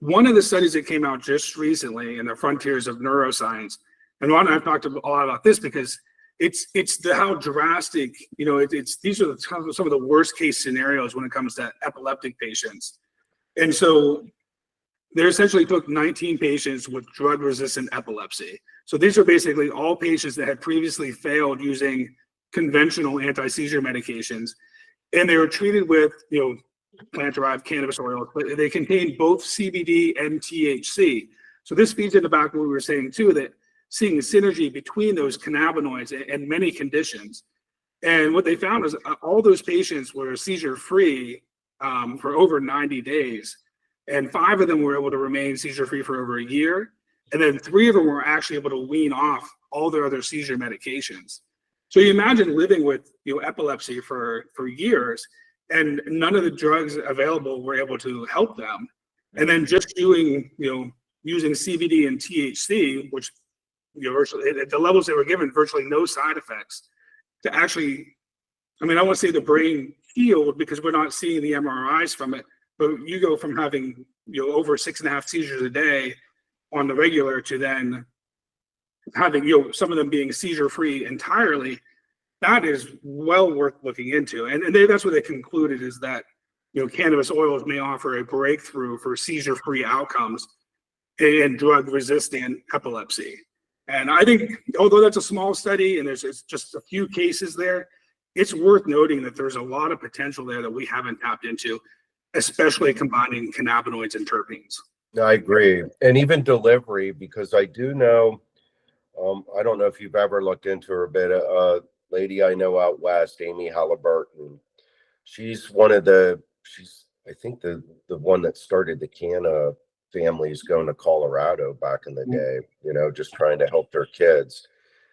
one of the studies that came out just recently in the frontiers of neuroscience, and Ron and I've talked a lot about this because it's how drastic, these are some of the worst case scenarios when it comes to epileptic patients. And so they essentially took 19 patients with drug resistant epilepsy. So these are basically all patients that had previously failed using conventional anti-seizure medications. And they were treated with, plant-derived cannabis oils, but they contain both CBD and THC. So this feeds into back what we were saying too, that seeing the synergy between those cannabinoids and many conditions. And what they found is all those patients were seizure-free for over 90 days. And 5 of them were able to remain seizure-free for over a year. And then 3 of them were actually able to wean off all their other seizure medications. So you imagine living with epilepsy for years, and none of the drugs available were able to help them. And then just doing, using CBD and THC, which virtually at the levels they were given, virtually no side effects, to actually, I want to say the brain healed because we're not seeing the MRIs from it, but you go from having over 6.5 seizures a day on the regular to then having some of them being seizure free entirely. That is well worth looking into, and that's what they concluded, is that cannabis oils may offer a breakthrough for seizure free outcomes in drug resistant epilepsy. And I think, although that's a small study and there's just a few cases there, it's worth noting that there's a lot of potential there that we haven't tapped into, especially combining cannabinoids and terpenes. I agree. And even delivery, because I do know, I don't know if you've ever looked into her, but a lady I know out west, Amy Halliburton, she's I think the one that started the Canna families going to Colorado back in the day, just trying to help their kids.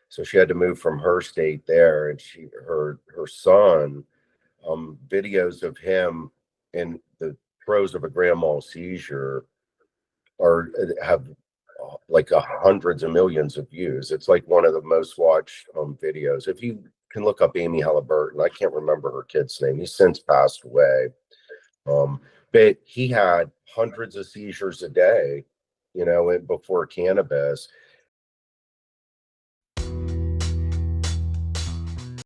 So she had to move from her state there, and her son, videos of him in the throes of a grand mal seizure have like hundreds of millions of views. It's like one of the most watched videos. If you can look up Amy Halliburton, I can't remember her kid's name. He's since passed away. But he had hundreds of seizures a day, before cannabis.